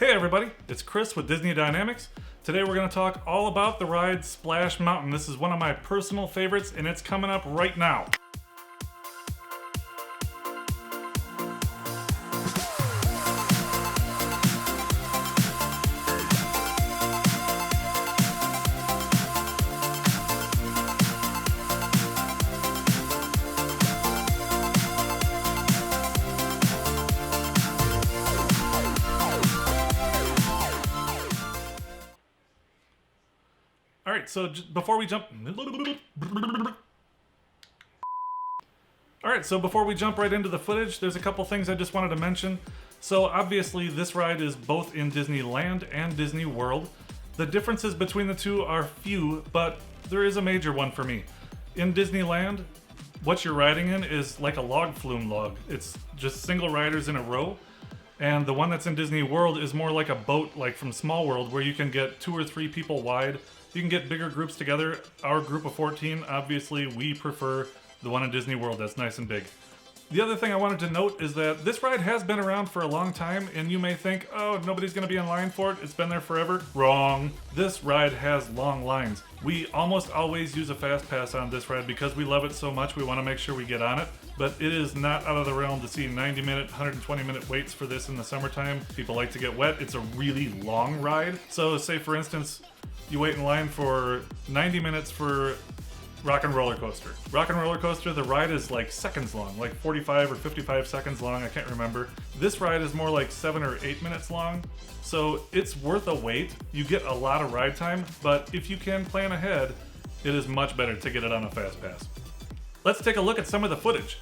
Hey everybody, it's Chris with Disney Dynamicks. Today we're going to talk all about the ride Splash Mountain. This is one of my personal favorites and it's coming up right now. Alright, so before we jump... Alright, so before we jump right into the footage, there's a couple things I just wanted to mention. So obviously this ride is both in Disneyland and Disney World. The differences between the two are few, but there is a major one for me. In Disneyland, what you're riding in is like a log flume log. It's just single riders in a row. And the one that's in Disney World is more like a boat, like from Small World, where you can get 2 or 3 people wide. You can get bigger groups together. Our group of 14, obviously, we prefer the one in Disney World that's nice and big. The other thing I wanted to note is that this ride has been around for a long time, and you may think, oh, nobody's going to be in line for it. It's been there forever. Wrong. This ride has long lines. We almost always use a fast pass on this ride because we love it so much. We want to make sure we get on it. But it is not out of the realm to see 90-minute, 120-minute waits for this in the summertime. People like to get wet. It's a really long ride. So say, for instance, you wait in line for 90 minutes for Rock and Roller Coaster. Rock and Roller Coaster, the ride is like seconds long, like 45 or 55 seconds long, I can't remember. This ride is more like 7 or 8 minutes long, so it's worth a wait. You get a lot of ride time, but if you can plan ahead, it is much better to get it on a fast pass. Let's take a look at some of the footage.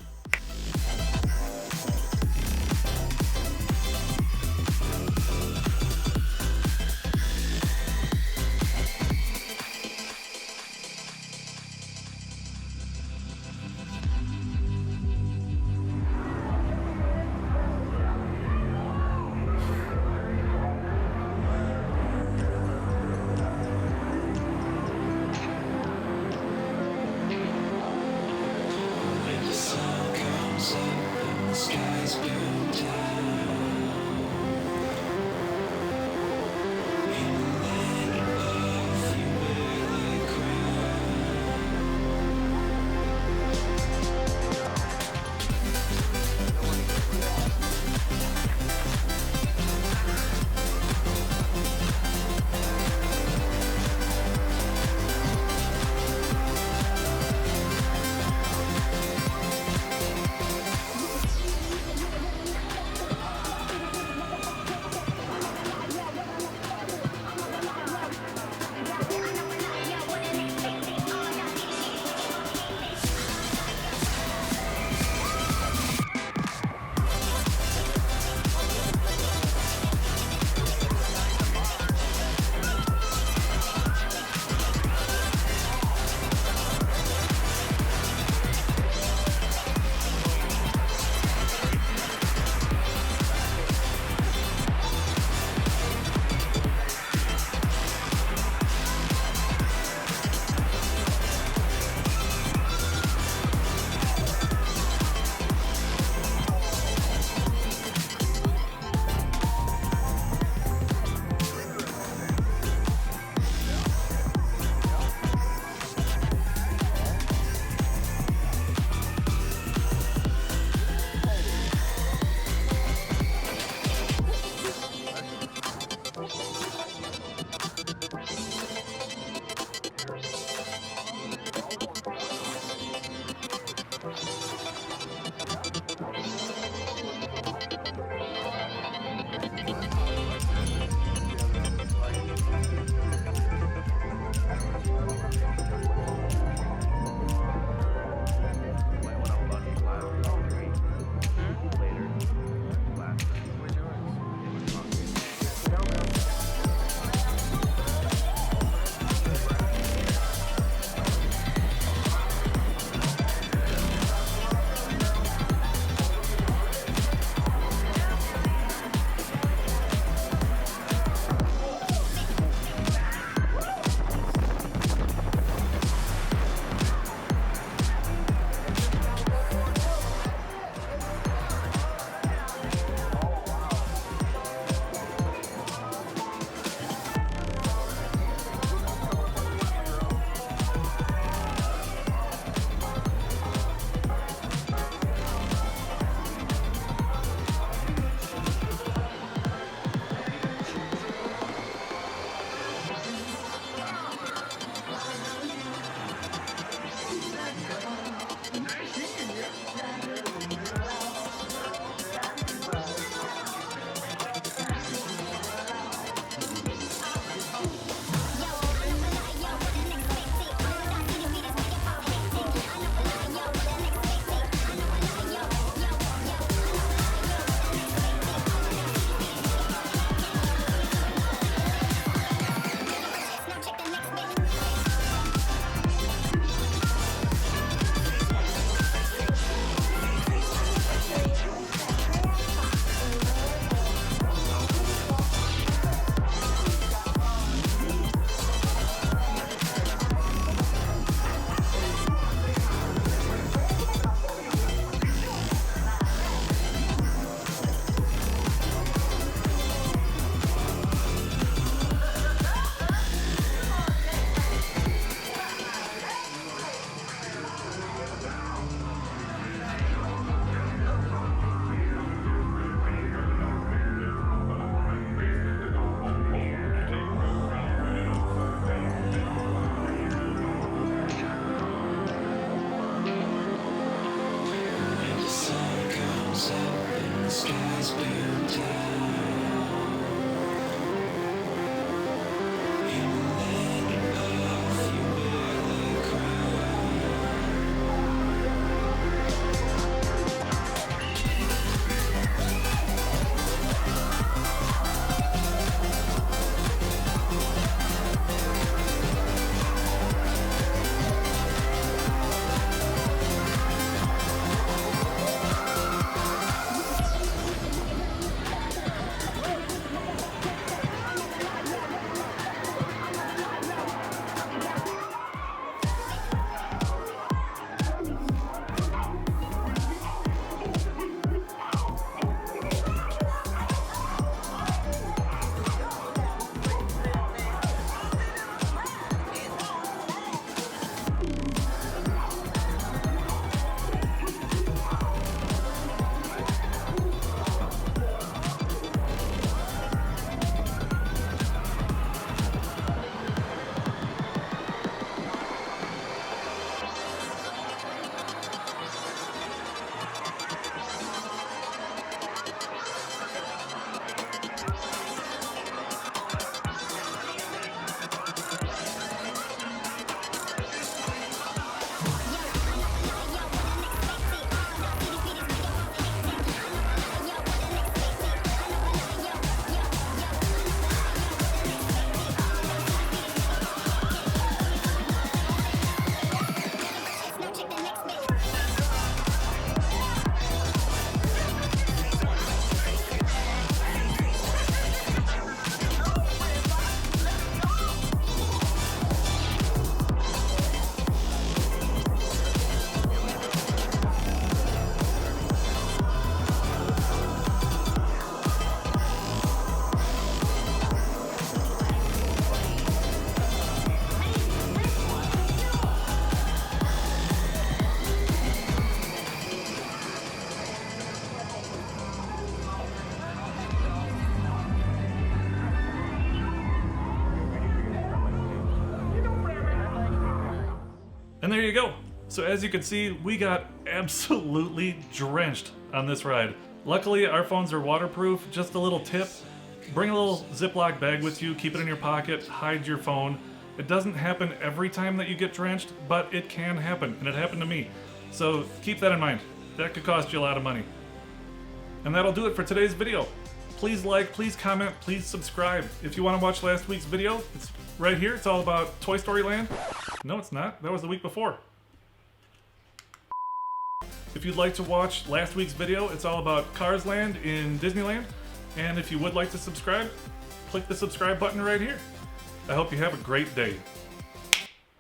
And there you go. So as you can see, we got absolutely drenched on this ride. Luckily, our phones are waterproof. Just a little tip, bring a little Ziploc bag with you, keep it in your pocket, hide your phone. It doesn't happen every time that you get drenched, but it can happen, and it happened to me. So keep that in mind. That could cost you a lot of money. And that'll do it for today's video. Please like, please comment, please subscribe. If you want to watch last week's video, it's right here. It's all about Toy Story Land. No, it's not. That was the week before. If you'd like to watch last week's video, it's all about Cars Land in Disneyland. And if you would like to subscribe, click the subscribe button right here. I hope you have a great day.